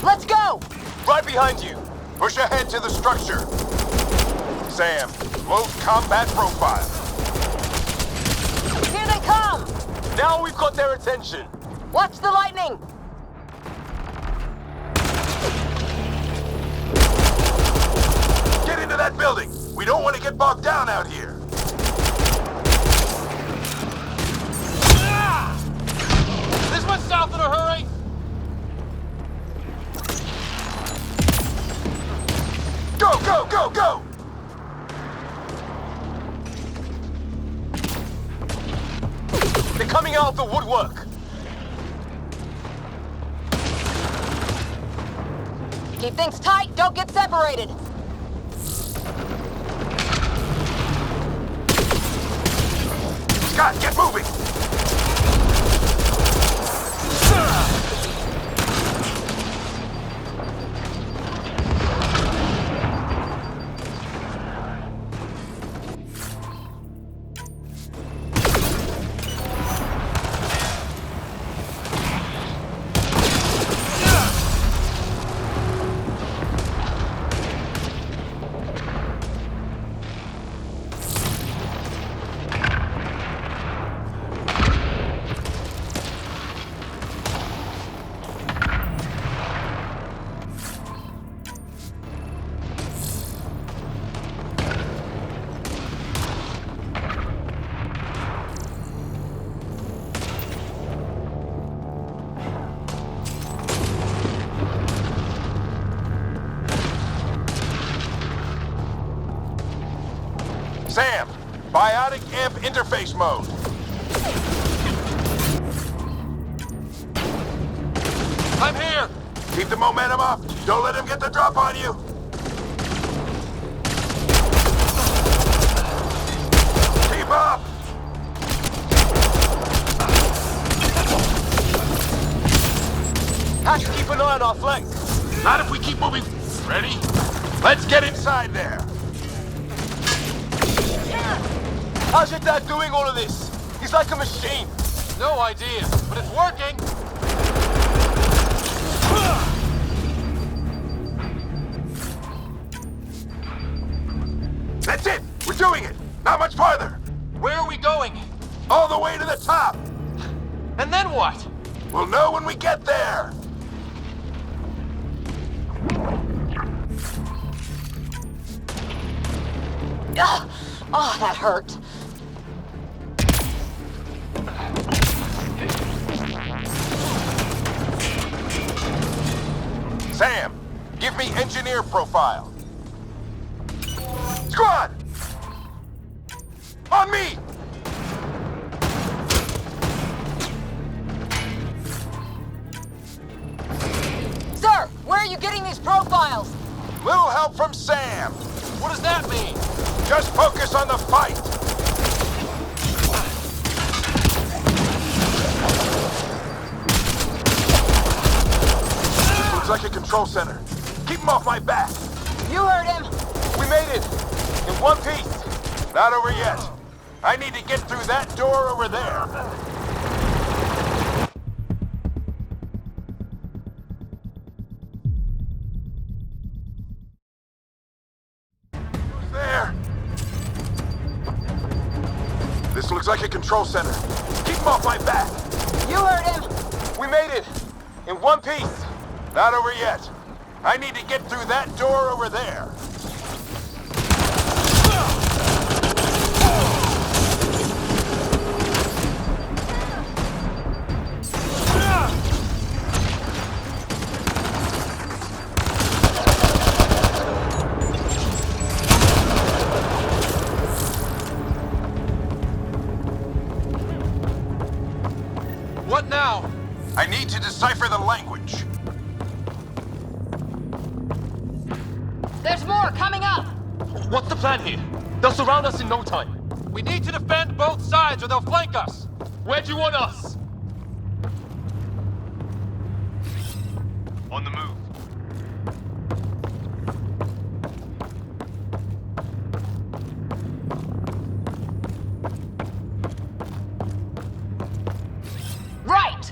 Let's go! Right behind you. Push ahead to the structure. Sam, load combat profile. Here they come! Now we've got their attention. Watch the lightning! Get into that building. We don't want to get bogged down out here. This one's south in a hurry! Go, go, go, go! They're coming out of the woodwork. Keep things tight, don't get separated. Scott, get moving! Sam, biotic amp interface mode. I'm here! Keep the momentum up. Don't let him get the drop on you. Keep up! Have to keep an eye on our flank. Not if we keep moving. Ready? Let's get inside there. How's your dad doing all of this? He's like a machine. No idea, but it's working. That's it! We're doing it! Not much farther! Where are we going? All the way to the top! And then what? We'll know when we get there! Ugh. Oh, that hurt. Sam, give me engineer profile. Squad! On me! Sir, where are you getting these profiles? Little help from Sam. What does that mean? Just focus on the fight. This looks like a control center. Keep him off my back. You heard him. We made it. In one piece. Not over yet. I need to get through that door over there. Who's there? This looks like a control center. Keep him off my back. You heard him. We made it. In one piece. Not over yet. I need to get through that door over there. What now? I need to decipher the language. There's more coming up. What's the plan here? They'll surround us in no time. We need to defend both sides or they'll flank us. Where do you want us? On the move. Right.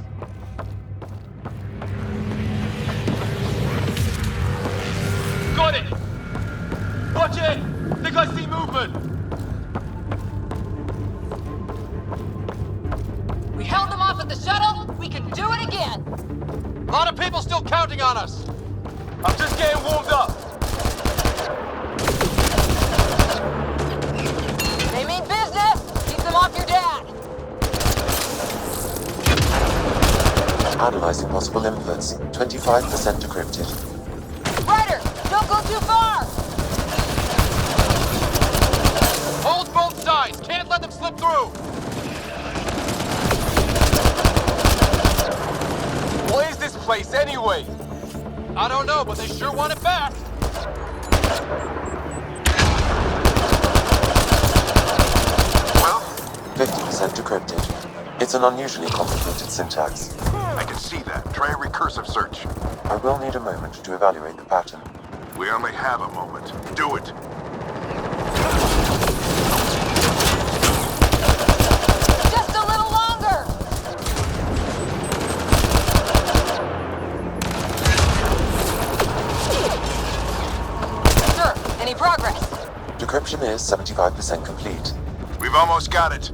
think I see movement! We held them off at the shuttle. We can do it again. A lot of people still counting on us! I'm just getting warmed up! They mean business. Keep them off your dad. Analyzing possible inputs. 25% decrypted. Ryder, don't go too far. Hold both sides! Can't let them slip through! What is this place anyway? I don't know, but they sure want it back! Well, 50% decrypted. It's an unusually complicated syntax. I can see that. Try a recursive search. I will need a moment to evaluate the pattern. We only have a moment. Do it. Just a little longer. Sir, any progress? Decryption is 75% complete. We've almost got it.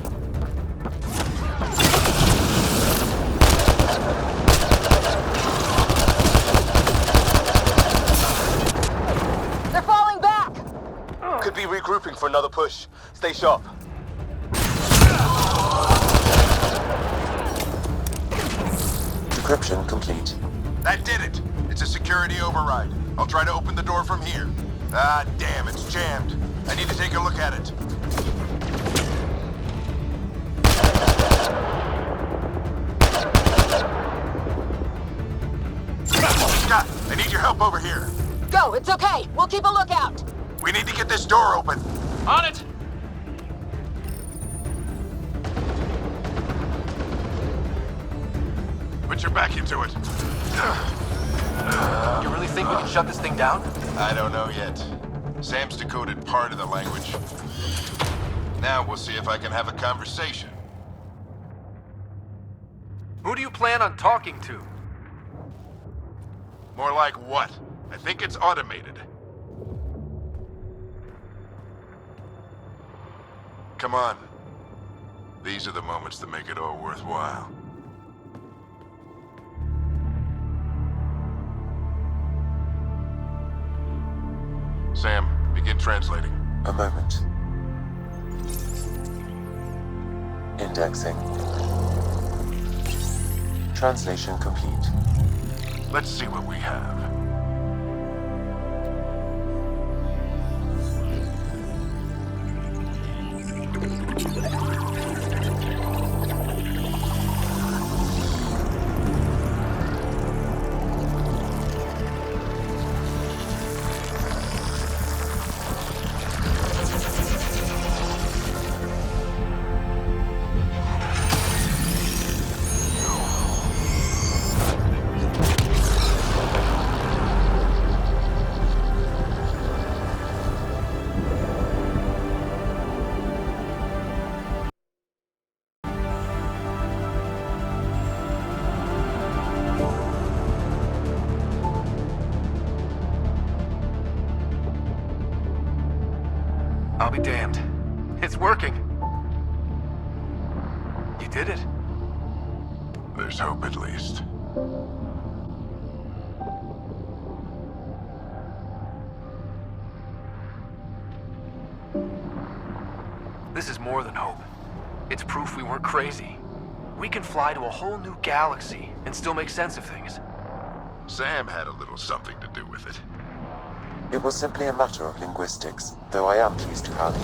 They're falling back. Could be regrouping for another push. Stay sharp. Decryption complete. That did it. It's a security override. I'll try to open the door from here. Ah, damn, it's jammed. I need to take a look at it. Scott, I need your help over here. Go, it's okay. We'll keep a lookout. We need to get this door open. On it! Put your back into it. You really think we can shut this thing down? I don't know yet. Sam's decoded part of the language. Now we'll see if I can have a conversation. Who do you plan on talking to? More like what? I think it's automated. Come on. These are the moments that make it all worthwhile. Sam, begin translating. A moment. Indexing. Translation complete. Let's see what we have. I'll be damned. It's working. You did it. There's hope at least. This is more than hope. It's proof we weren't crazy. We can fly to a whole new galaxy and still make sense of things. Sam had a little something to do with it. It was simply a matter of linguistics, though I am pleased to have it.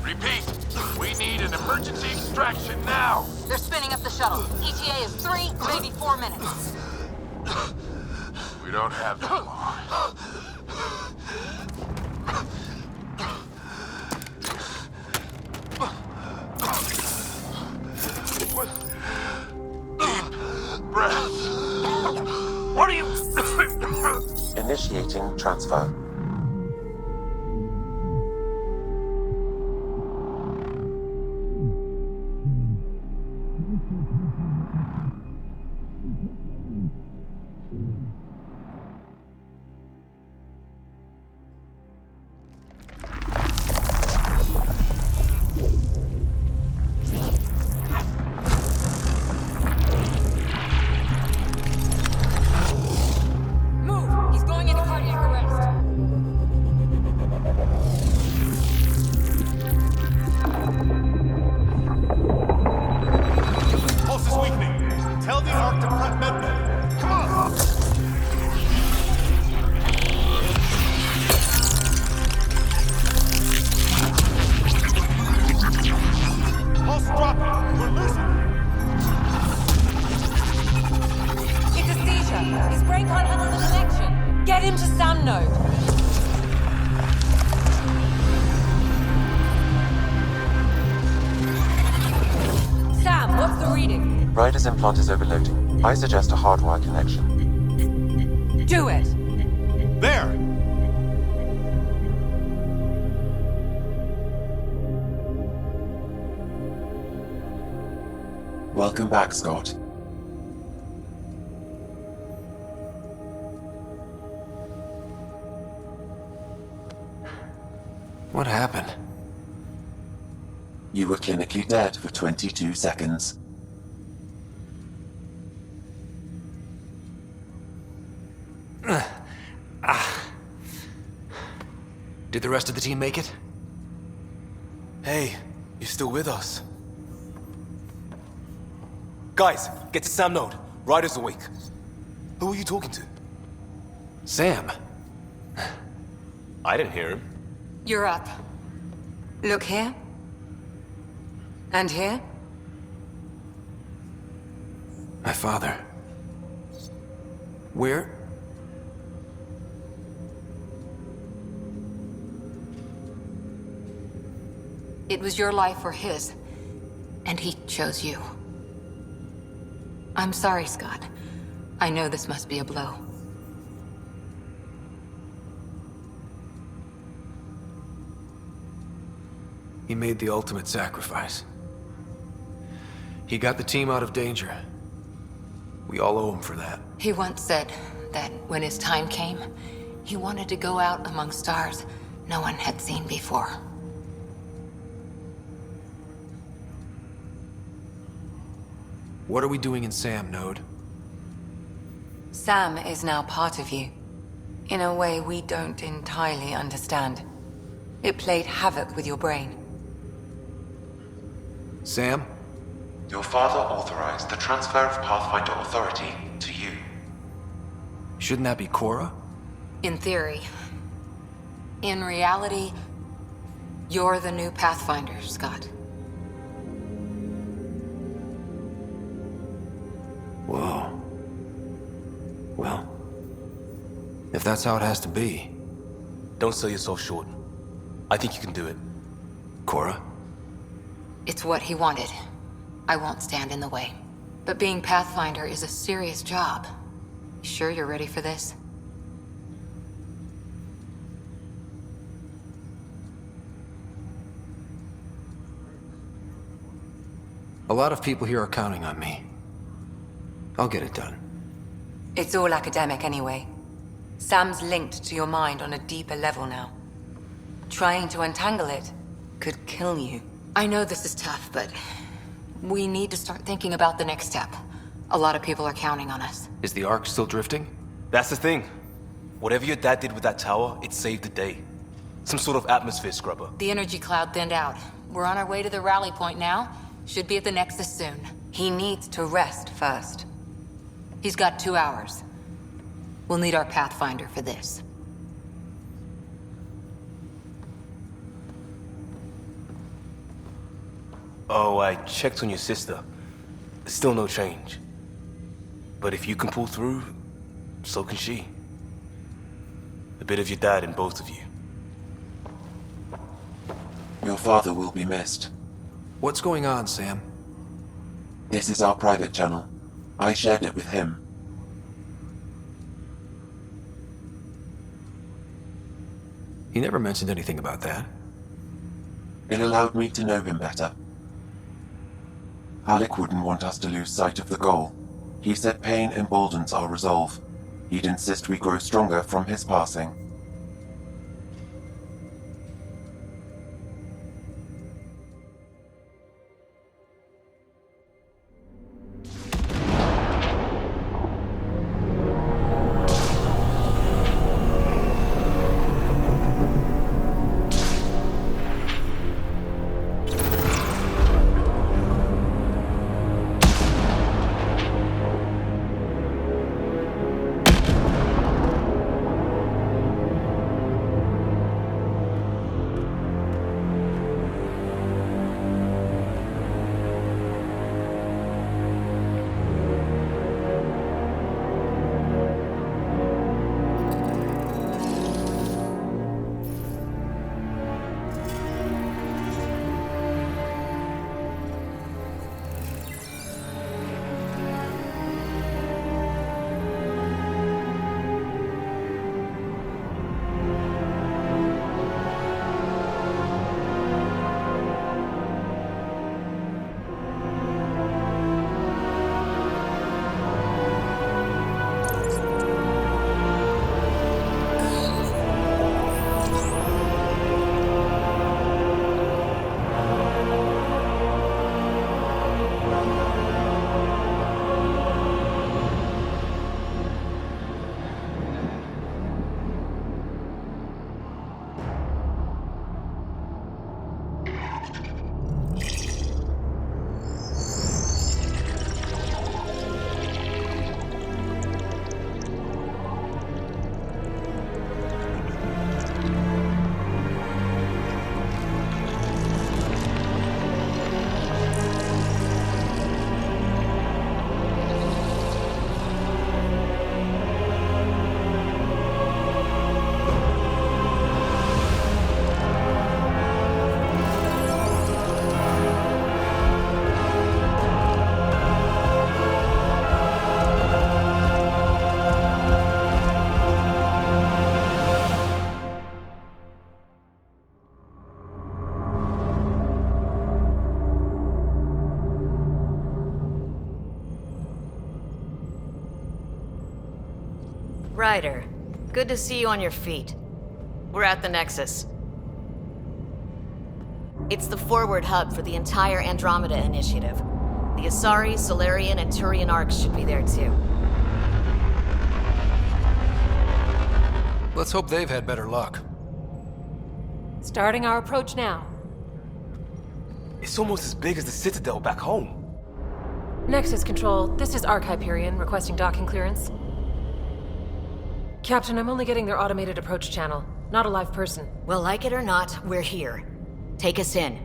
Repeat, we need an emergency extraction now. They're spinning up the shuttle. ETA is 3, maybe 4 minutes. We don't have that long. Initiating transfer. Move! He's going into cardiac arrest. Pulse is weakening. Tell the Ark to prep medbay. Come on! Pulse dropping. We're losing. It's a seizure. His brain can't handle the connection. Get him to Sam node. Sam, what's the reading? Ryder's implant is overloading. I suggest a hardwire connection. Do it. There! Welcome back, Scott. What happened? You were clinically dead for 22 seconds. Did the rest of the team make it? Hey, you're still with us. Guys, get to Sam node. Ryder's awake. Who are you talking to? Sam. I didn't hear him. You're up. Look here. And here. My father. Where? It was your life or his. And he chose you. I'm sorry, Scott. I know this must be a blow. He made the ultimate sacrifice. He got the team out of danger. We all owe him for that. He once said that when his time came, he wanted to go out among stars no one had seen before. What are we doing in Sam node? Sam is now part of you, in a way we don't entirely understand. It played havoc with your brain. Sam? Your father authorized the transfer of Pathfinder authority to you. Shouldn't that be Cora? In theory. In reality, you're the new Pathfinder, Scott. Whoa. Well, if that's how it has to be. Don't sell yourself short. I think you can do it. Cora? It's what he wanted. I won't stand in the way. But being Pathfinder is a serious job. You sure you're ready for this? A lot of people here are counting on me. I'll get it done. It's all academic anyway. Sam's linked to your mind on a deeper level now. Trying to untangle it could kill you. I know this is tough, but we need to start thinking about the next step. A lot of people are counting on us. Is the Ark still drifting? That's the thing. Whatever your dad did with that tower, it saved the day. Some sort of atmosphere scrubber. The energy cloud thinned out. We're on our way to the rally point now. Should be at the Nexus soon. He needs to rest first. He's got 2 hours. We'll need our Pathfinder for this. Oh, I checked on your sister. Still no change. But if you can pull through, so can she. A bit of your dad in both of you. Your father will be missed. What's going on, Sam? This is our private channel. I shared it with him. He never mentioned anything about that. It allowed me to know him better. Alec wouldn't want us to lose sight of the goal. He said pain emboldens our resolve. He'd insist we grow stronger from his passing. Ryder, good to see you on your feet. We're at the Nexus. It's the forward hub for the entire Andromeda initiative. The Asari, Solarian, and Turian arcs should be there too. Let's hope they've had better luck. Starting our approach now. It's almost as big as the Citadel back home. Nexus Control, this is Arc Hyperion requesting docking clearance. Captain, I'm only getting their automated approach channel, not a live person. Well, like it or not, we're here. Take us in.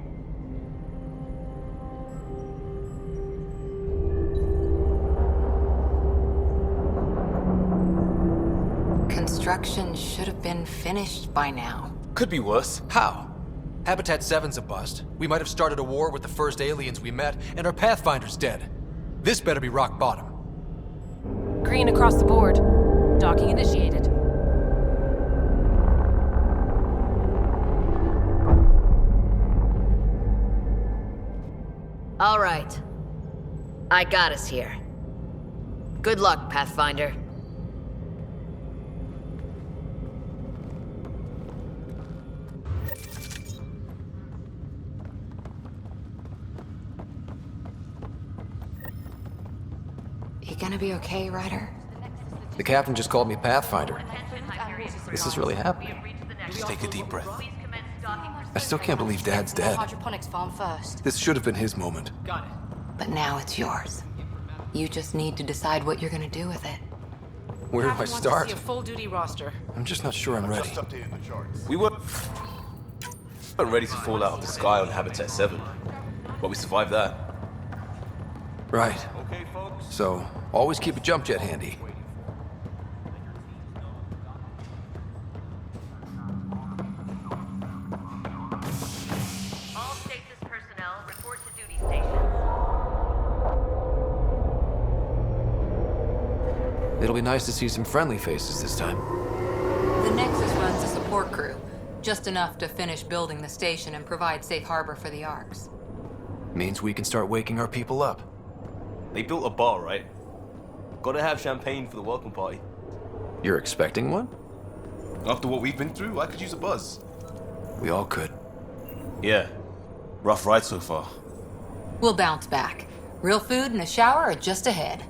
Construction should have been finished by now. Could be worse. How? Habitat 7's a bust. We might have started a war with the first aliens we met, and our Pathfinder's dead. This better be rock bottom. Green across the board. Docking initiated. All right. I got us here. Good luck, Pathfinder. You gonna be okay, Ryder? The captain just called me Pathfinder. This is really happening. Just take a deep breath. I still can't believe Dad's dead. Hydroponics farm first. This should have been his moment. But now it's yours. You just need to decide what you're gonna do with it. Where do I start? See a full-duty roster. I'm just not sure I'm ready. Just updating the charts. We weren't ready to fall out of the sky on Habitat 7, but we survived that. Right. Okay, folks. So, always keep a jump jet handy. All stasis personnel report to duty stations. It'll be nice to see some friendly faces this time. The Nexus runs a support crew. Just enough to finish building the station and provide safe harbor for the Arks. Means we can start waking our people up. They built a bar, right? Gotta have champagne for the welcome party. You're expecting one? After what we've been through, I could use a buzz. We all could. Yeah. Rough ride so far. We'll bounce back. Real food and a shower are just ahead.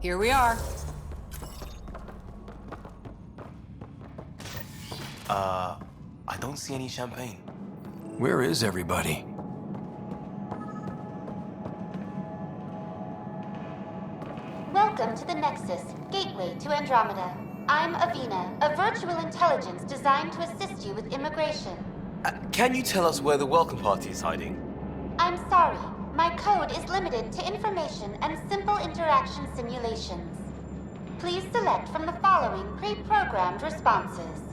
Here we are. I don't see any champagne. Where is everybody? Welcome to the Nexus, gateway to Andromeda. I'm Avina, a virtual intelligence designed to assist you with immigration. Can you tell us where the welcome party is hiding? I'm sorry, my code is limited to information and simple interaction simulations. Please select from the following pre-programmed responses.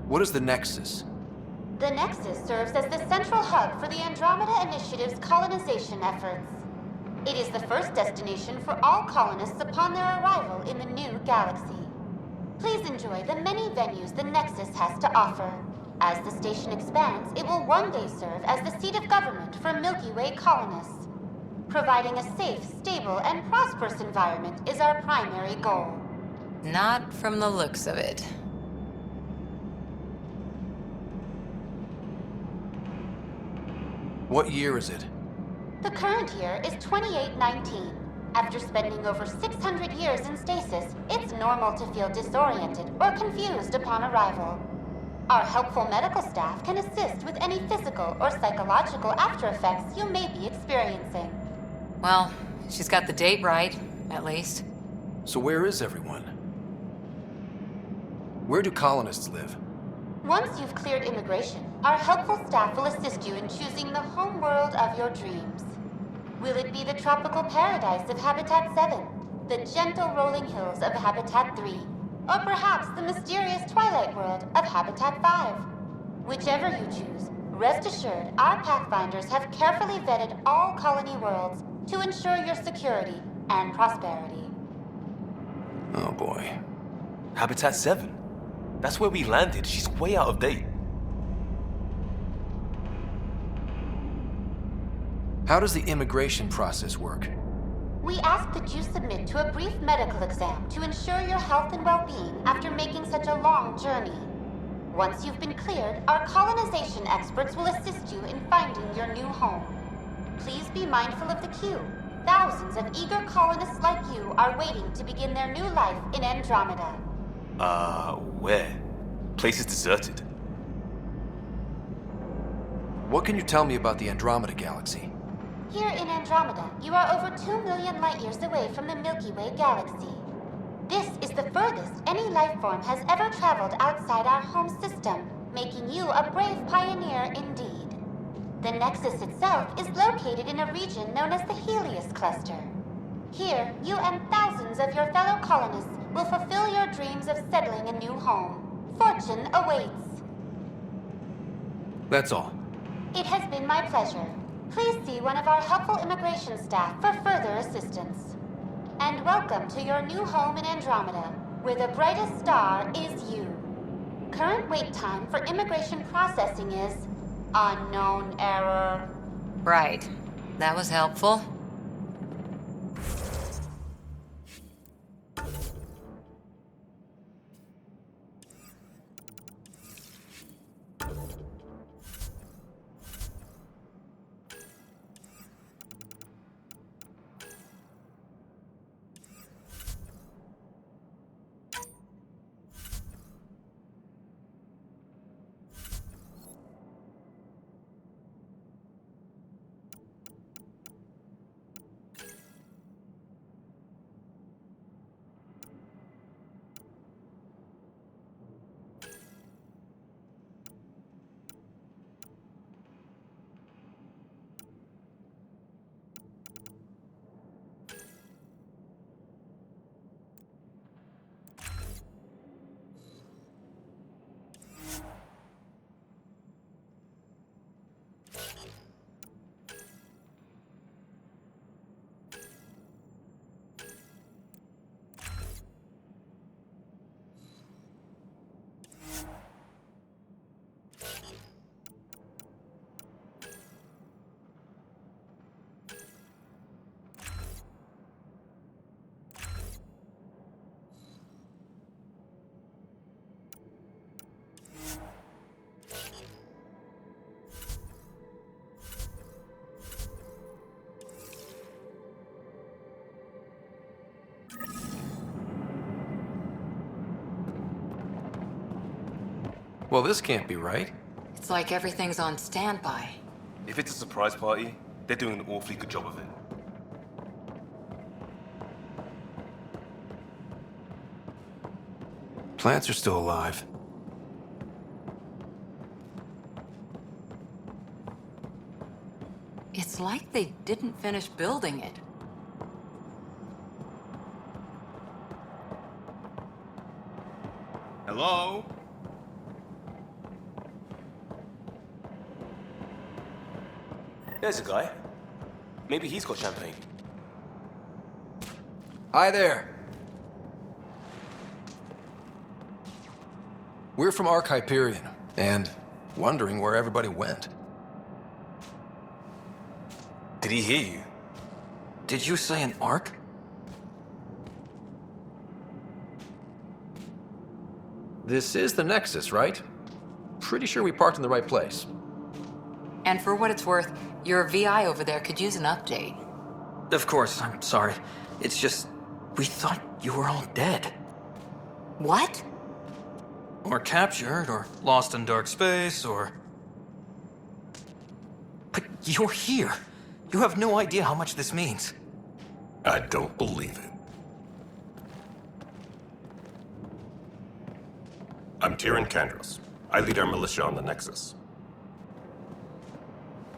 What is the Nexus? The Nexus serves as the central hub for the Andromeda Initiative's colonization efforts. It is the first destination for all colonists upon their arrival in the new galaxy. Please enjoy the many venues the Nexus has to offer. As the station expands, it will one day serve as the seat of government for Milky Way colonists. Providing a safe, stable, and prosperous environment is our primary goal. Not from the looks of it. What year is it? The current year is 2819. After spending over 600 years in stasis, it's normal to feel disoriented or confused upon arrival. Our helpful medical staff can assist with any physical or psychological aftereffects you may be experiencing. Well, she's got the date right, at least. So where is everyone? Where do colonists live? Once you've cleared immigration, our helpful staff will assist you in choosing the home world of your dreams. Will it be the tropical paradise of Habitat 7, the gentle rolling hills of Habitat 3, or perhaps the mysterious twilight world of Habitat 5? Whichever you choose, rest assured our Pathfinders have carefully vetted all colony worlds to ensure your security and prosperity. Oh boy. Habitat 7. That's where we landed. She's way out of date. How does the immigration process work? We ask that you submit to a brief medical exam to ensure your health and well-being after making such a long journey. Once you've been cleared, our colonization experts will assist you in finding your new home. Please be mindful of the queue. Thousands of eager colonists like you are waiting to begin their new life in Andromeda. Where? Place is deserted. What can you tell me about the Andromeda galaxy? Here in Andromeda, you are over 2 million light-years away from the Milky Way galaxy. This is the furthest any life form has ever traveled outside our home system, making you a brave pioneer indeed. The Nexus itself is located in a region known as the Helios Cluster. Here, you and thousands of your fellow colonists will fulfill your dreams of settling a new home. Fortune awaits. That's all. It has been my pleasure. Please see one of our helpful immigration staff for further assistance. And welcome to your new home in Andromeda, where the brightest star is you. Current wait time for immigration processing is unknown error. Right. That was helpful. Well, this can't be right. It's like everything's on standby. If it's a surprise party, they're doing an awfully good job of it. Plants are still alive. It's like they didn't finish building it. Hello? There's a guy. Maybe he's got champagne. Hi there. We're from Ark Hyperion, and wondering where everybody went. Did he hear you? Did you say an Ark? This is the Nexus, right? Pretty sure we parked in the right place. And for what it's worth, your VI over there could use an update. Of course, I'm sorry. It's just, we thought you were all dead. What? Or captured, or lost in dark space, or... But you're here. You have no idea how much this means. I don't believe it. I'm Tyrion Kandros. I lead our militia on the Nexus.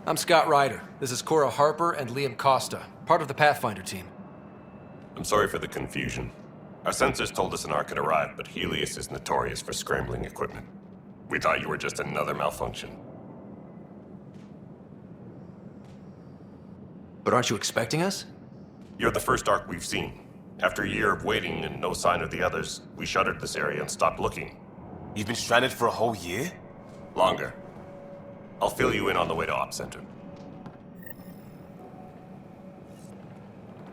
I'm Scott Ryder. This is Cora Harper and Liam Costa, part of the Pathfinder team. I'm sorry for the confusion. Our sensors told us an Ark had arrived, but Helios is notorious for scrambling equipment. We thought you were just another malfunction. But aren't you expecting us? You're the first Ark we've seen. After a year of waiting and no sign of the others, we shuttered this area and stopped looking. You've been stranded for a whole year? Longer. I'll fill you in on the way to Op Center.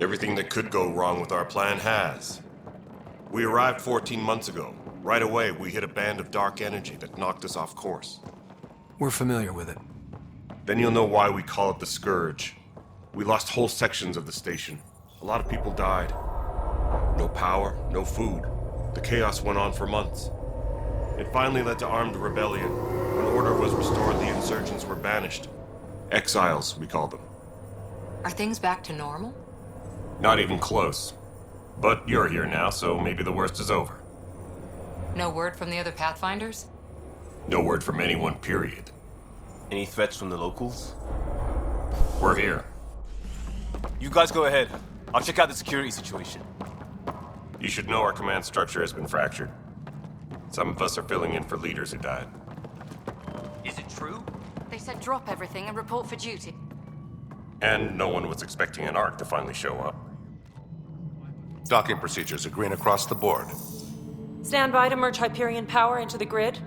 Everything that could go wrong with our plan has. We arrived 14 months ago. Right away, we hit a band of dark energy that knocked us off course. We're familiar with it. Then you'll know why we call it the Scourge. We lost whole sections of the station. A lot of people died. No power, no food. The chaos went on for months. It finally led to armed rebellion. When order was restored, the insurgents were banished. Exiles, we call them. Are things back to normal? Not even close. But you're here now, so maybe the worst is over. No word from the other Pathfinders? No word from anyone, period. Any threats from the locals? We're here. You guys go ahead. I'll check out the security situation. You should know our command structure has been fractured. Some of us are filling in for leaders who died. Is it true? They said drop everything and report for duty. And no one was expecting an Ark to finally show up. Docking procedures are green across the board. Stand by to merge Hyperion power into the grid.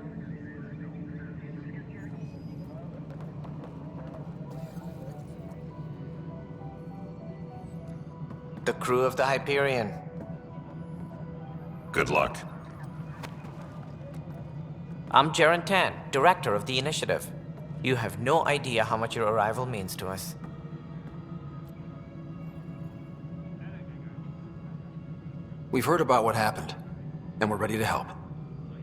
The crew of the Hyperion. Good luck. I'm Jaren Tan, director of the initiative. You have no idea how much your arrival means to us. We've heard about what happened, and we're ready to help.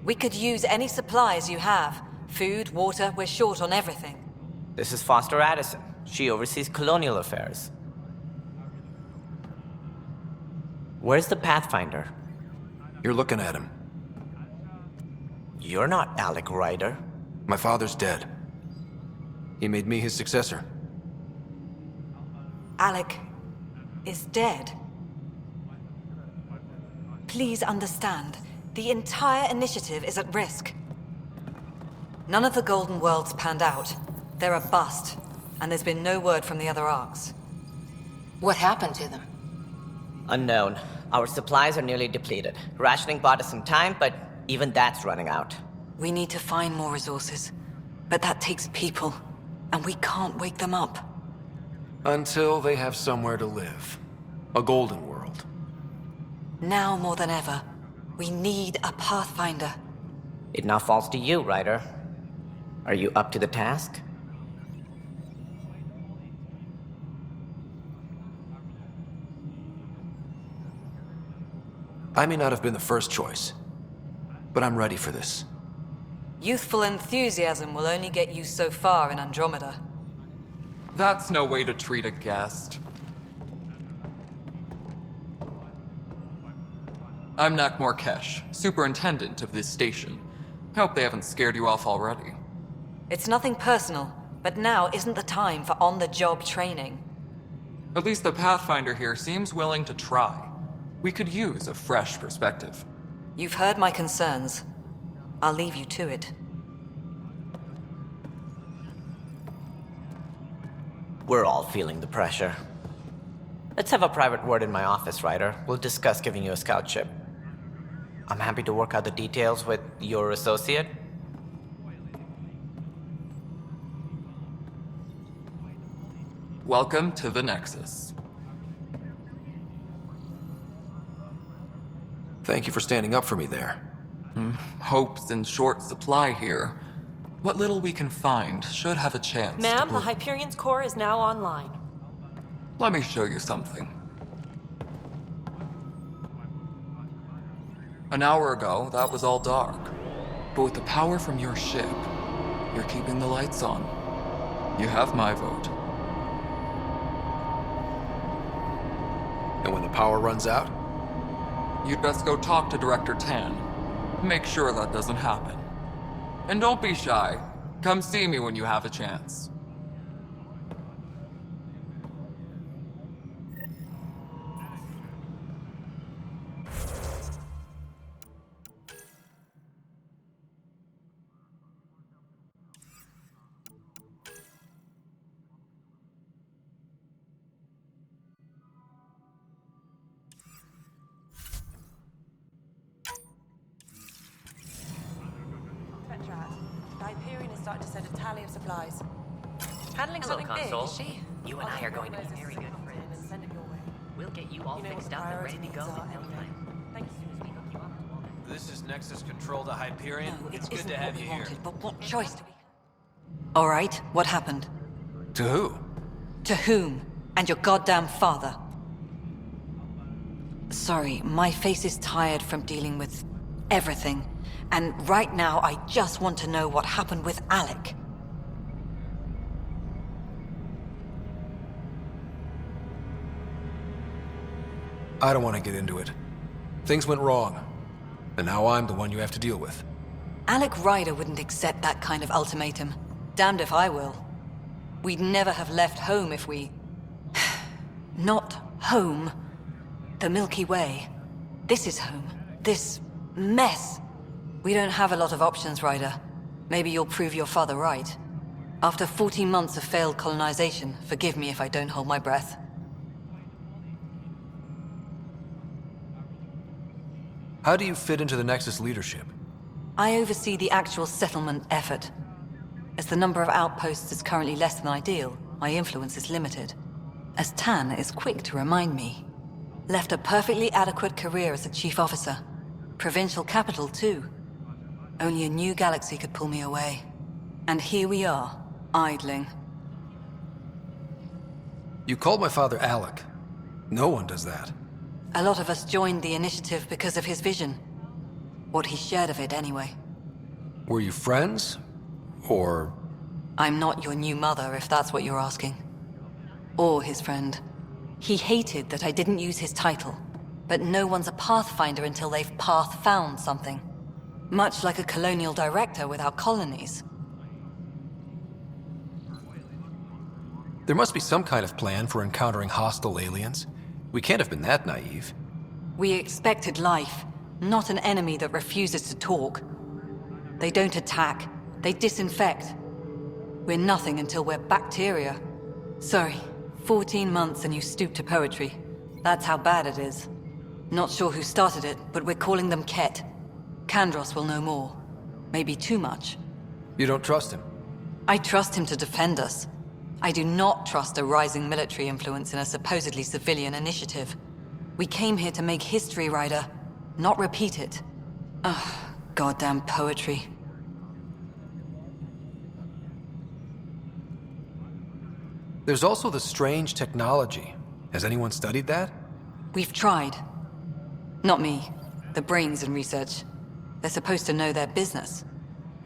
We could use any supplies you have. Food, water, we're short on everything. This is Foster Addison. She oversees colonial affairs. Where's the Pathfinder? You're looking at him. You're not Alec Ryder. My father's dead. He made me his successor. Alec is dead. Please understand, the entire initiative is at risk. None of the Golden Worlds panned out. They're a bust, and there's been no word from the other Arks. What happened to them? Unknown. Our supplies are nearly depleted. Rationing bought us some time, but even that's running out. We need to find more resources, but that takes people, and we can't wake them up. Until they have somewhere to live. A golden world. Now more than ever, we need a Pathfinder. It now falls to you, Ryder. Are you up to the task? I may not have been the first choice, but I'm ready for this. Youthful enthusiasm will only get you so far in Andromeda. That's no way to treat a guest. I'm Nakmor Kesh, superintendent of this station. Hope they haven't scared you off already. It's nothing personal, but now isn't the time for on-the-job training. At least the Pathfinder here seems willing to try. We could use a fresh perspective. You've heard my concerns. I'll leave you to it. We're all feeling the pressure. Let's have a private word in my office, Ryder. We'll discuss giving you a scout ship. I'm happy to work out the details with your associate. Welcome to the Nexus. Thank you for standing up for me there. Hope's in short supply here. What little we can find should have a chance. Ma'am, the Hyperion's core is now online. Let me show you something. An hour ago, that was all dark. But with the power from your ship, you're keeping the lights on. You have my vote. And when the power runs out? You'd best go talk to Director Tan. Make sure that doesn't happen. And don't be shy. Come see me when you have a chance. The Hyperion is starting to send a tally of supplies. Handling Hello, something Console. big, is she? You and I are going to be very good friends. Send it your way. We'll get you all You know fixed what the up and ready priority to go needs in are no anyway. time. Thank you. This is Nexus Control to Hyperion. No, It's it good isn't to have what you we here. wanted, but what choice do we... All right, what happened? To who? To whom? And your goddamn father. Sorry, my face is tired from dealing with everything. And right now, I just want to know what happened with Alec. I don't want to get into it. Things went wrong. And now I'm the one you have to deal with. Alec Ryder wouldn't accept that kind of ultimatum. Damned if I will. We'd never have left home if we... Not home. The Milky Way. This is home. This mess. We don't have a lot of options, Ryder. Maybe you'll prove your father right. After 14 months of failed colonization, forgive me if I don't hold my breath. How do you fit into the Nexus leadership? I oversee the actual settlement effort. As the number of outposts is currently less than ideal, my influence is limited. As Tan is quick to remind me. Left a perfectly adequate career as a chief officer. Provincial capital, too. Only a new galaxy could pull me away. And here we are, idling. You called my father Alec. No one does that. A lot of us joined the initiative because of his vision. What he shared of it, anyway. Were you friends? Or... I'm not your new mother, if that's what you're asking. Or his friend. He hated that I didn't use his title. But no one's a Pathfinder until they've path-found something. Much like a colonial director without colonies. There must be some kind of plan for encountering hostile aliens. We can't have been that naive. We expected life, not an enemy that refuses to talk. They don't attack, they disinfect. We're nothing until we're bacteria. Sorry, 14 months and you stoop to poetry. That's how bad it is. Not sure who started it, but we're calling them Ket. Kandros will know more. Maybe too much. You don't trust him? I trust him to defend us. I do not trust a rising military influence in a supposedly civilian initiative. We came here to make history, Ryder, not repeat it. Ugh, goddamn poetry. There's also the strange technology. Has anyone studied that? We've tried. Not me. The brains in research. They're supposed to know their business.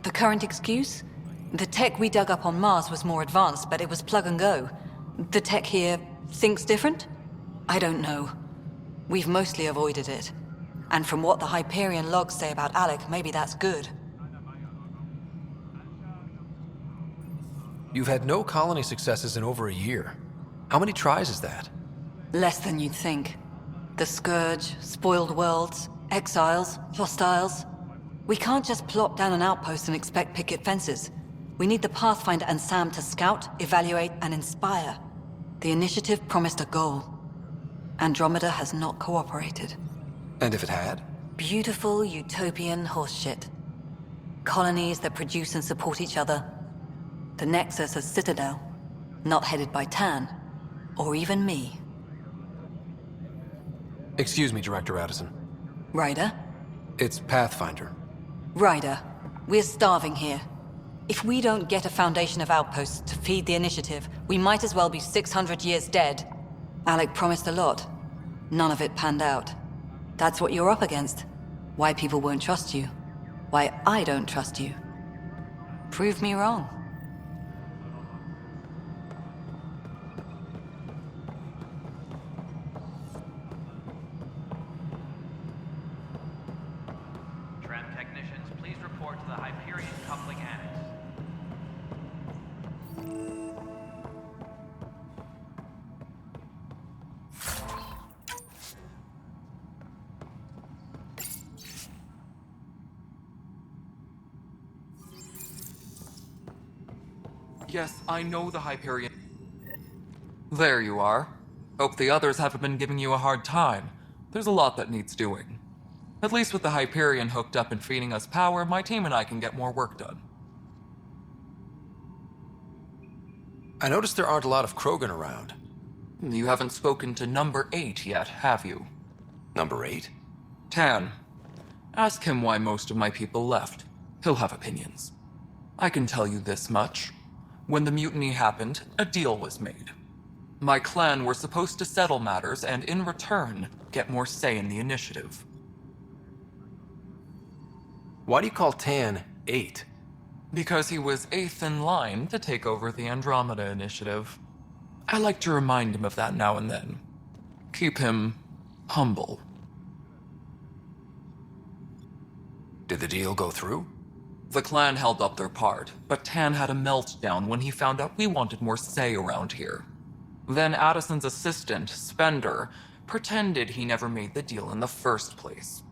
The current excuse? The tech we dug up on Mars was more advanced, but it was plug and go. The tech here thinks different? I don't know. We've mostly avoided it. And from what the Hyperion logs say about Alec, maybe that's good. You've had no colony successes in over a year. How many tries is that? Less than you'd think. The Scourge, spoiled worlds, exiles, hostiles. We can't just plop down an outpost and expect picket fences. We need the Pathfinder and Sam to scout, evaluate, and inspire. The initiative promised a goal. Andromeda has not cooperated. And if it had? Beautiful utopian horseshit. Colonies that produce and support each other. The Nexus a citadel, not headed by Tan, or even me. Excuse me, Director Addison. Ryder? It's Pathfinder. Ryder, we're starving here. If we don't get a foundation of outposts to feed the initiative, we might as well be 600 years dead. Alec promised a lot. None of it panned out. That's what you're up against. Why people won't trust you. Why I don't trust you. Prove me wrong. Tram technicians, please report to the Hyperion coupling annex. Yes, I know the Hyperion. There you are. Hope the others haven't been giving you a hard time. There's a lot that needs doing. At least with the Hyperion hooked up and feeding us power, my team and I can get more work done. I noticed there aren't a lot of Krogan around. You haven't spoken to number 8 yet, have you? Number 8? Tan. Ask him why most of my people left. He'll have opinions. I can tell you this much. When the mutiny happened, a deal was made. My clan were supposed to settle matters and, in return, get more say in the initiative. Why do you call Tan 8? Because he was 8th in line to take over the Andromeda initiative. I like to remind him of that now and then. Keep him humble. Did the deal go through? The clan held up their part, but Tan had a meltdown when he found out we wanted more say around here. Then Addison's assistant, Spender, pretended he never made the deal in the first place.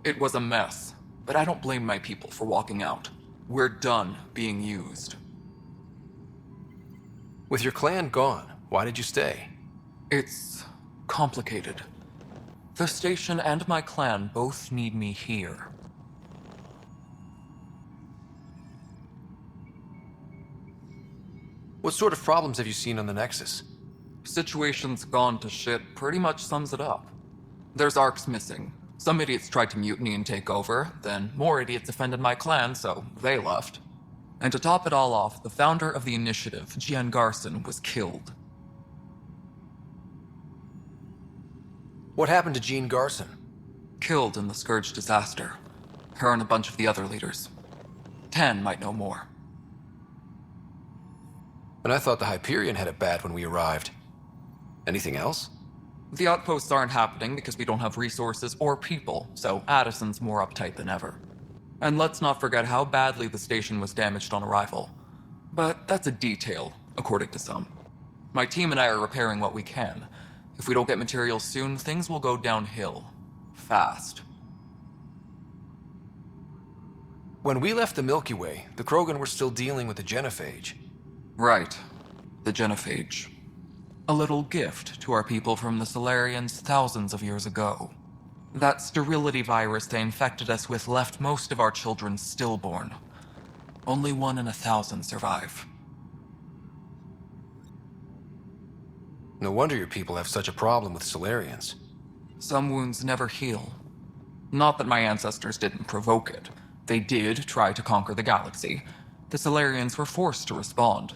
It was a mess, but I don't blame my people for walking out. We're done being used. With your clan gone, why did you stay? It's complicated. The station and my clan both need me here. What sort of problems have you seen on the Nexus? Situation's gone to shit pretty much sums it up. There's arcs missing. Some idiots tried to mutiny and take over, then more idiots offended my clan, so they left. And to top it all off, the founder of the initiative, Gian Garson, was killed. What happened to Jean Garson? Killed in the Scourge disaster. Her and a bunch of the other leaders. Tan might know more. And I thought the Hyperion had it bad when we arrived. Anything else? The outposts aren't happening because we don't have resources or people, so Addison's more uptight than ever. And let's not forget how badly the station was damaged on arrival. But that's a detail, according to some. My team and I are repairing what we can. If we don't get materials soon, things will go downhill. Fast. When we left the Milky Way, the Krogan were still dealing with the genophage. Right. The genophage. A little gift to our people from the Solarians thousands of years ago. That sterility virus they infected us with left most of our children stillborn. Only 1 in 1,000 survive. No wonder your people have such a problem with Solarians. Some wounds never heal. Not that my ancestors didn't provoke it. They did try to conquer the galaxy. The Solarians were forced to respond.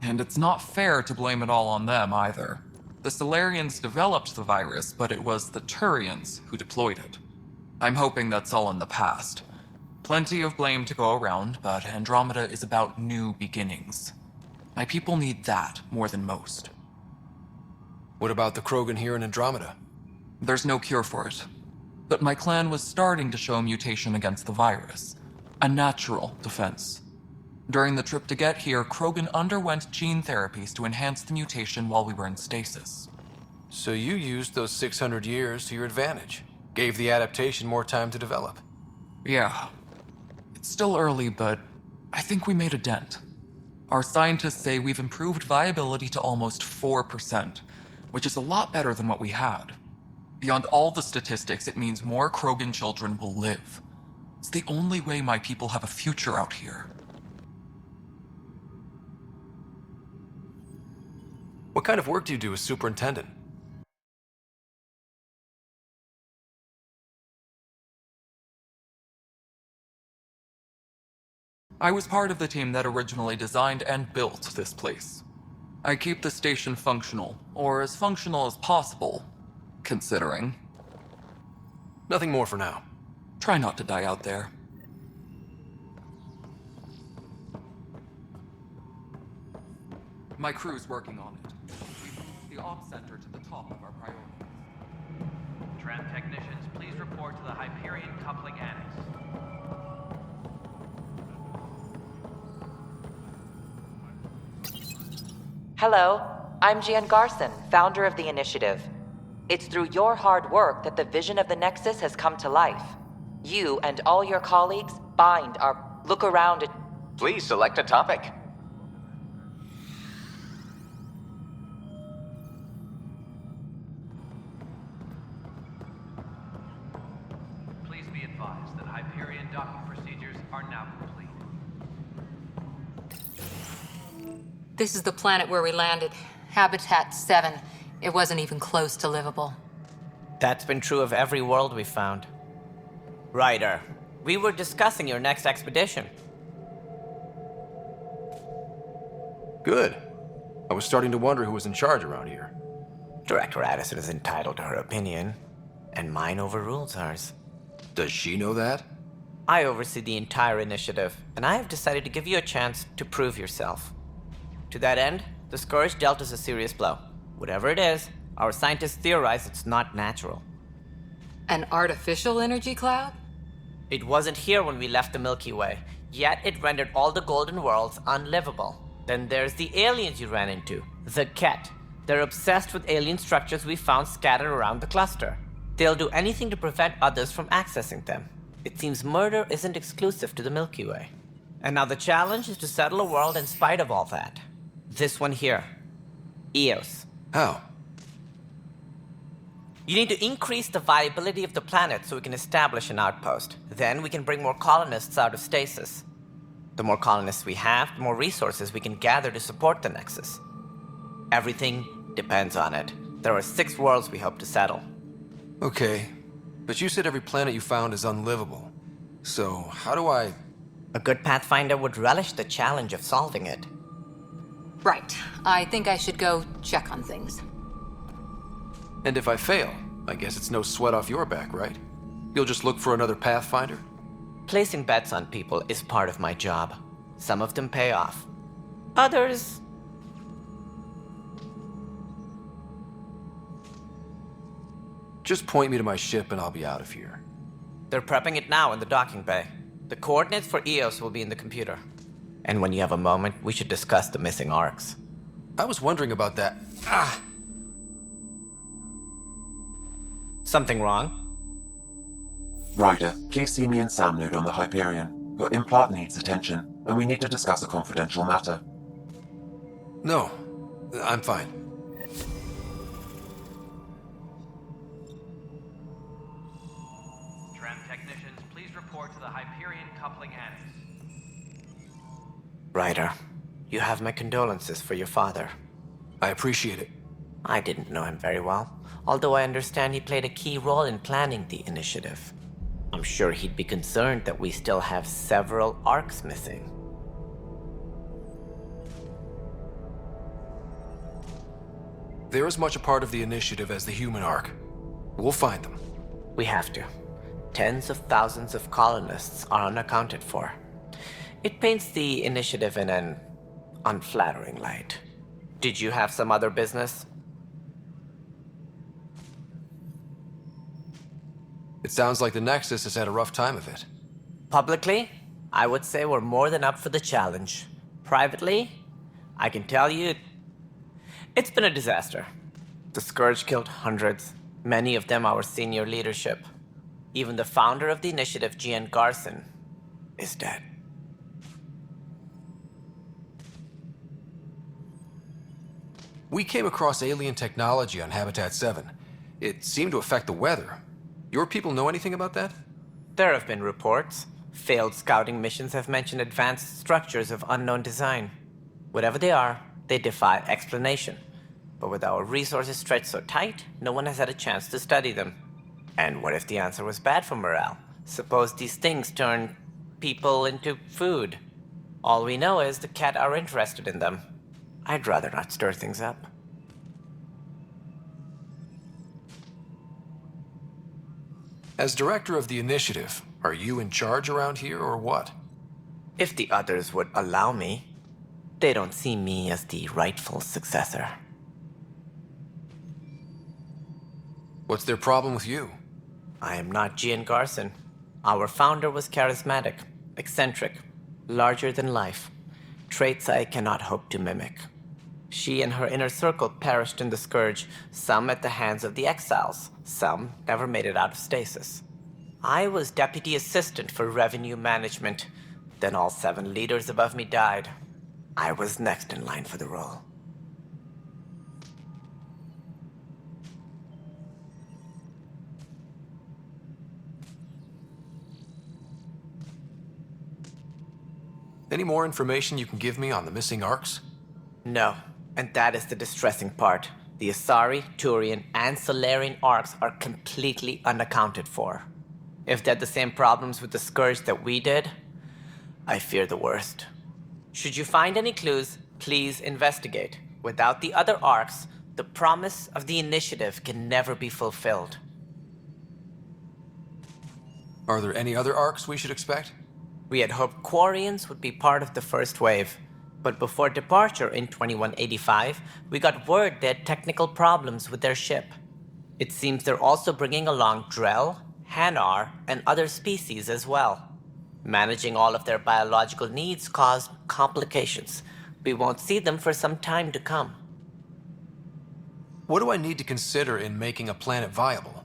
And it's not fair to blame it all on them, either. The Solarians developed the virus, but it was the Turians who deployed it. I'm hoping that's all in the past. Plenty of blame to go around, but Andromeda is about new beginnings. My people need that more than most. What about the Krogan here in Andromeda? There's no cure for it. But my clan was starting to show mutation against the virus. A natural defense. During the trip to get here, Krogan underwent gene therapies to enhance the mutation while we were in stasis. So you used those 600 years to your advantage. Gave the adaptation more time to develop. Yeah. It's still early, but I think we made a dent. Our scientists say we've improved viability to almost 4%, which is a lot better than what we had. Beyond all the statistics, it means more Krogan children will live. It's the only way my people have a future out here. What kind of work do you do as superintendent? I was part of the team that originally designed and built this place. I keep the station functional, or as functional as possible, considering. Nothing more for now. Try not to die out there. My crew's working on it. We moved the ops center to the top of our priority. Tram technicians, please report to the Hyperion Coupling Annex. Hello, I'm Gian Garson, founder of the Initiative. It's through your hard work that the vision of the Nexus has come to life. You and all your colleagues bind our... Look around at... Please select a topic. Please be advised that Hyperion docking procedures are now complete. This is the planet where we landed. Habitat 7. It wasn't even close to livable. That's been true of every world we found. Ryder, we were discussing your next expedition. Good. I was starting to wonder who was in charge around here. Director Addison is entitled to her opinion, and mine overrules hers. Does she know that? I oversee the entire initiative, and I have decided to give you a chance to prove yourself. To that end, the Scourge dealt us a serious blow. Whatever it is, our scientists theorize it's not natural. An artificial energy cloud? It wasn't here when we left the Milky Way, yet it rendered all the golden worlds unlivable. Then there's the aliens you ran into, the Ket. They're obsessed with alien structures we found scattered around the cluster. They'll do anything to prevent others from accessing them. It seems murder isn't exclusive to the Milky Way. And now the challenge is to settle a world in spite of all that. This one here. Eos. How? You need to increase the viability of the planet so we can establish an outpost. Then we can bring more colonists out of stasis. The more colonists we have, the more resources we can gather to support the Nexus. Everything depends on it. There are 6 worlds we hope to settle. Okay, but you said every planet you found is unlivable. So, how do I... A good Pathfinder would relish the challenge of solving it. Right. I think I should go check on things. And if I fail, I guess it's no sweat off your back, right? You'll just look for another Pathfinder? Placing bets on people is part of my job. Some of them pay off. Others... Just point me to my ship and I'll be out of here. They're prepping it now in the docking bay. The coordinates for Eos will be in the computer. And when you have a moment, we should discuss the missing arcs. I was wondering about that. Ah! Something wrong? Ryder, please see me and Sam node on the Hyperion. Your implant needs attention, and we need to discuss a confidential matter. No, I'm fine. Tram technicians, please report to the Hyperion Coupling Annex. Ryder, you have my condolences for your father. I appreciate it. I didn't know him very well, although I understand he played a key role in planning the initiative. I'm sure he'd be concerned that we still have several arcs missing. They're as much a part of the initiative as the human arc. We'll find them. We have to. tens of thousands of colonists are unaccounted for. It paints the initiative in an unflattering light. Did you have some other business? It sounds like the Nexus has had a rough time of it. Publicly, I would say we're more than up for the challenge. Privately, I can tell you, it's been a disaster. The Scourge killed hundreds, many of them our senior leadership. Even the founder of the initiative, Gian Garson, is dead. We came across alien technology on Habitat 7. It seemed to affect the weather. Your people know anything about that? There have been reports. Failed scouting missions have mentioned advanced structures of unknown design. Whatever they are, they defy explanation. But with our resources stretched so tight, no one has had a chance to study them. And what if the answer was bad for morale? Suppose these things turn people into food. All we know is the Cat are interested in them. I'd rather not stir things up. As director of the initiative, are you in charge around here or what? If the others would allow me, they don't see me as the rightful successor. What's their problem with you? I am not Gian Garson. Our founder was charismatic, eccentric, larger than life. Traits I cannot hope to mimic. She and her inner circle perished in the Scourge, some at the hands of the Exiles, some never made it out of stasis. I was deputy assistant for revenue management. Then all 7 leaders above me died. I was next in line for the role. Any more information you can give me on the missing arcs? No, and that is the distressing part. The Asari, Turian, and Solarian arcs are completely unaccounted for. If they had the same problems with the Scourge that we did, I fear the worst. Should you find any clues, please investigate. Without the other arcs, the promise of the initiative can never be fulfilled. Are there any other arcs we should expect? We had hoped Quarians would be part of the first wave, but before departure in 2185, we got word they had technical problems with their ship. It seems they're also bringing along Drell, Hanar, and other species as well. Managing all of their biological needs caused complications. We won't see them for some time to come. What do I need to consider in making a planet viable?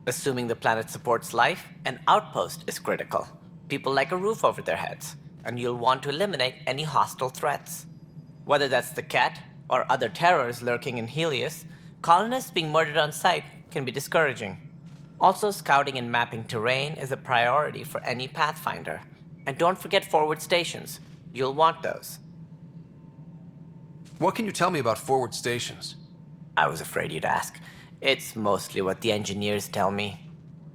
Assuming the planet supports life, an outpost is critical. People like a roof over their heads, and you'll want to eliminate any hostile threats. Whether that's the Cat or other terrors lurking in Helios, colonists being murdered on sight can be discouraging. Also, scouting and mapping terrain is a priority for any Pathfinder. And don't forget forward stations. You'll want those. What can you tell me about forward stations? I was afraid you'd ask. It's mostly what the engineers tell me.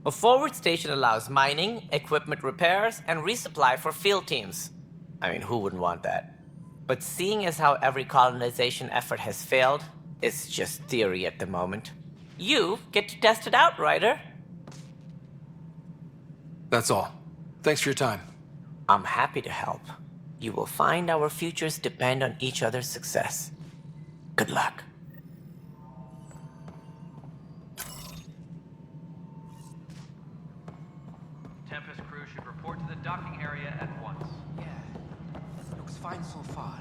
A forward station allows mining, equipment repairs, and resupply for field teams. I mean, who wouldn't want that? But seeing as how every colonization effort has failed, it's just theory at the moment. You get to test it out, Ryder. That's all. Thanks for your time. I'm happy to help. You will find our futures depend on each other's success. Good luck. Tempest crew should report to the docking area at once. Yeah, looks fine so far.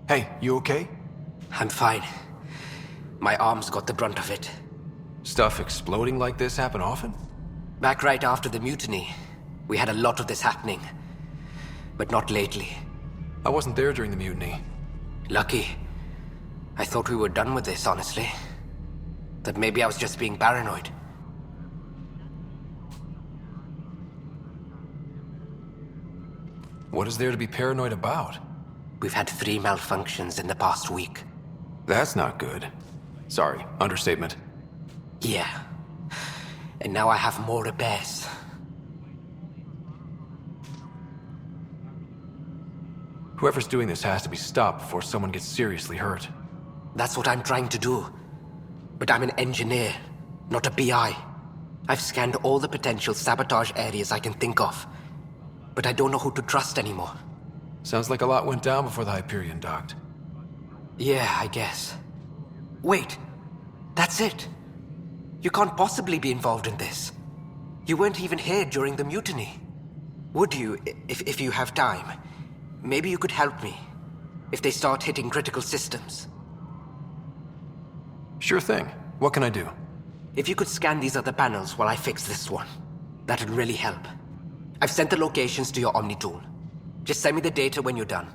Hey, you okay? I'm fine. My arms got the brunt of it. Stuff exploding like this happen often? Back right after the mutiny, we had a lot of this happening. But not lately. I wasn't there during the mutiny. Lucky. I thought we were done with this, honestly. That maybe I was just being paranoid. What is there to be paranoid about? We've had 3 malfunctions in the past week. That's not good. Sorry, understatement. Yeah. And now I have more repairs. Whoever's doing this has to be stopped before someone gets seriously hurt. That's what I'm trying to do. But I'm an engineer, not a BI. I've scanned all the potential sabotage areas I can think of. But I don't know who to trust anymore. Sounds like a lot went down before the Hyperion docked. Yeah, I guess. Wait, that's it. You can't possibly be involved in this. You weren't even here during the mutiny. Would you, if you have time? Maybe you could help me. If they start hitting critical systems. Sure thing. What can I do? If you could scan these other panels while I fix this one, that'd really help. I've sent the locations to your Omni tool. Just send me the data when you're done.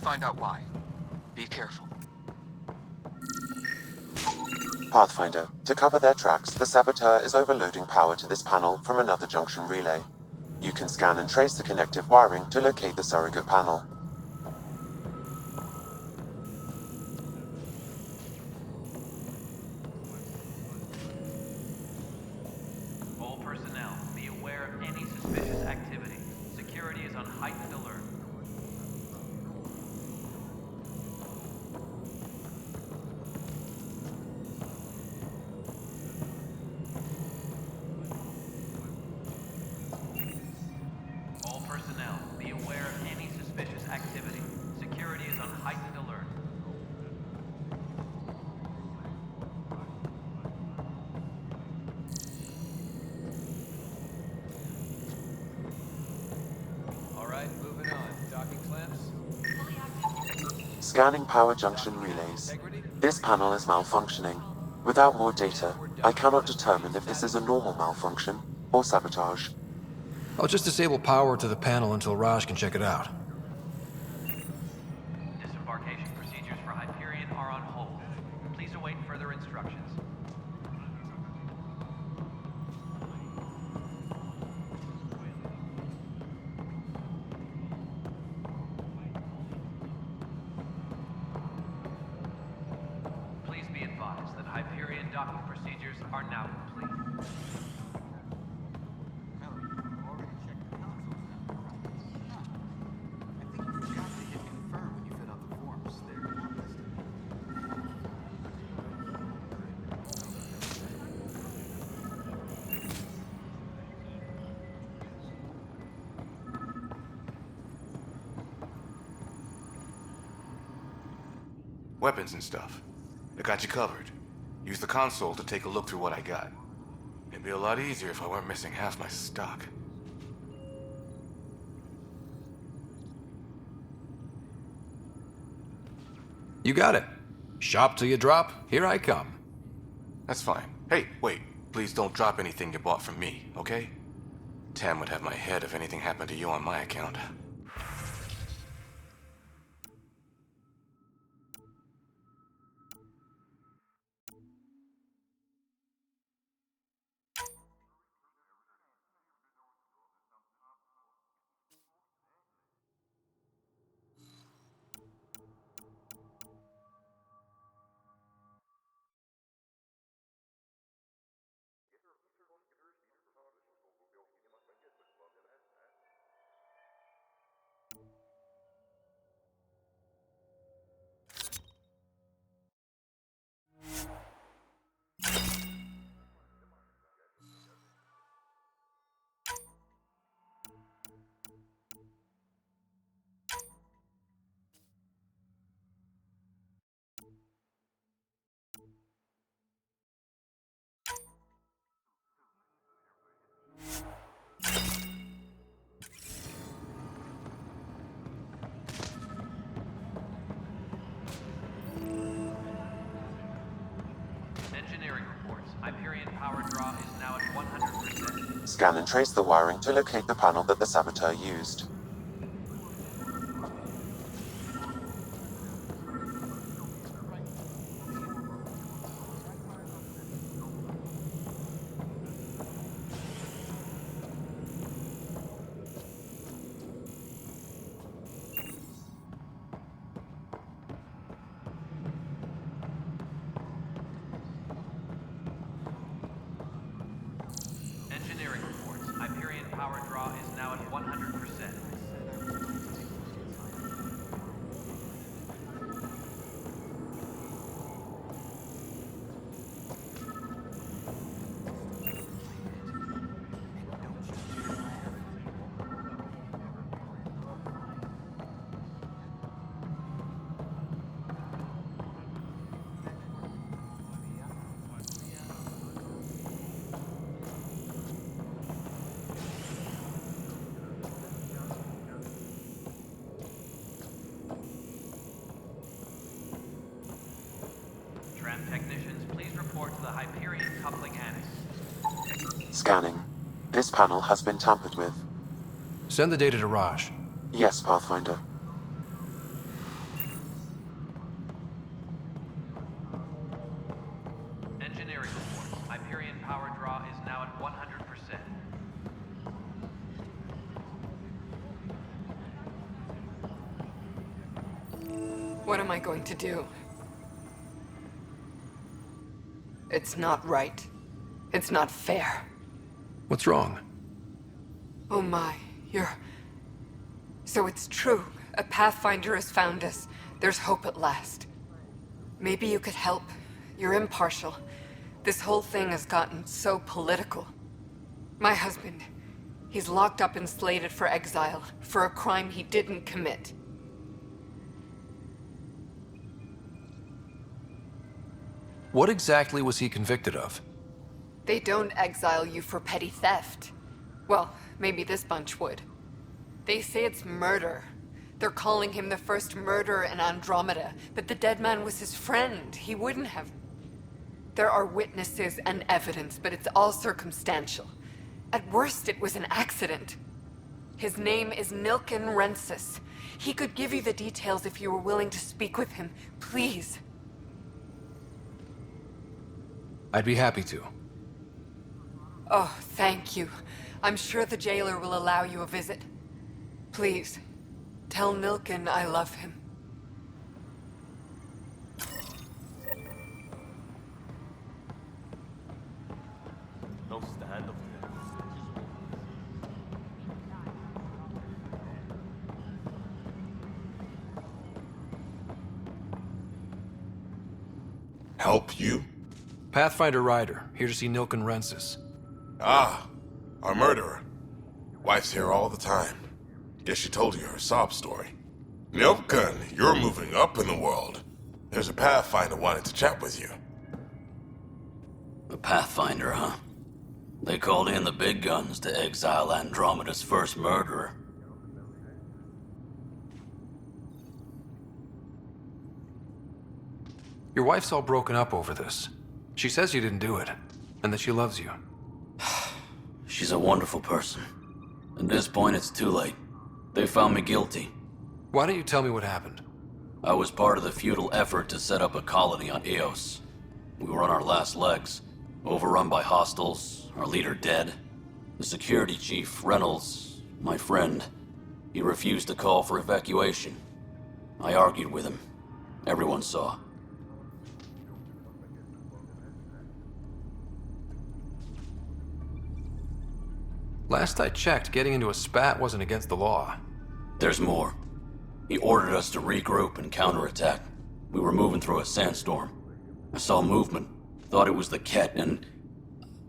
Find out why. Be careful. Pathfinder, to cover their tracks, the saboteur is overloading power to this panel from another junction relay. You can scan and trace the connective wiring to locate the surrogate panel. All personnel, be aware of any suspicious activity. Security is on heightened alert. All personnel, be aware of any suspicious activity. Security is on heightened alert. All right, moving on. Docking clamps? Scanning power junction relays. This panel is malfunctioning. Without more data, I cannot determine if this is a normal malfunction or sabotage. I'll just disable power to the panel until Raj can check it out. Disembarkation procedures for Hyperion are on hold. Please await further instructions. Please be advised that Hyperion docking procedures are now complete. Weapons and stuff. I got you covered. Use the console to take a look through what I got. It'd be a lot easier if I weren't missing half my stock. You got it. Shop till you drop. Here I come. That's fine. Hey, wait. Please don't drop anything you bought from me, okay? Tam would have my head if anything happened to you on my account. Engineering reports. Hyperion power draw is now at 100%. Scan and trace the wiring to locate the panel that the saboteur used. Engineering reports. Hyperion power draw is now at 100%. Please report to the Hyperion coupling annex. Scanning. This panel has been tampered with. Send the data to Raj. Yes, Pathfinder. Engineering report. Hyperion power draw is now at 100%. What am I going to do? It's not right. It's not fair. What's wrong? Oh my, So it's true. A Pathfinder has found us. There's hope at last. Maybe you could help. You're impartial. This whole thing has gotten so political. My husband, he's locked up and slated for exile for a crime he didn't commit. What exactly was he convicted of? They don't exile you for petty theft. Well, maybe this bunch would. They say it's murder. They're calling him the first murderer in Andromeda, but the dead man was his friend. He wouldn't have. There are witnesses and evidence, but it's all circumstantial. At worst, it was an accident. His name is Nilken Rensis. He could give you the details if you were willing to speak with him. Please. I'd be happy to. Oh, thank you. I'm sure the jailer will allow you a visit. Please, tell Nilken I love him. No stand up there. Help you? Pathfinder Ryder, here to see Nilken Rensis. Ah, our murderer. Wife's here all the time. Guess she told you her sob story. Nilken, you're moving up in the world. There's a Pathfinder wanting to chat with you. A Pathfinder, huh? They called in the big guns to exile Andromeda's first murderer. Your wife's all broken up over this. She says you didn't do it, and that she loves you. She's a wonderful person. At this point, it's too late. They found me guilty. Why don't you tell me what happened? I was part of the futile effort to set up a colony on Eos. We were on our last legs, overrun by hostiles, our leader dead. The security chief, Reynolds, my friend, he refused to call for evacuation. I argued with him. Everyone saw. Last I checked, getting into a spat wasn't against the law. There's more. He ordered us to regroup and counterattack. We were moving through a sandstorm. I saw movement, thought it was the Ket, and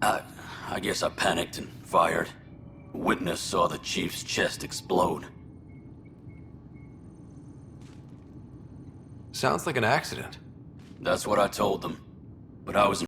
I guess I panicked and fired. A witness saw the chief's chest explode. Sounds like an accident. That's what I told them. But I was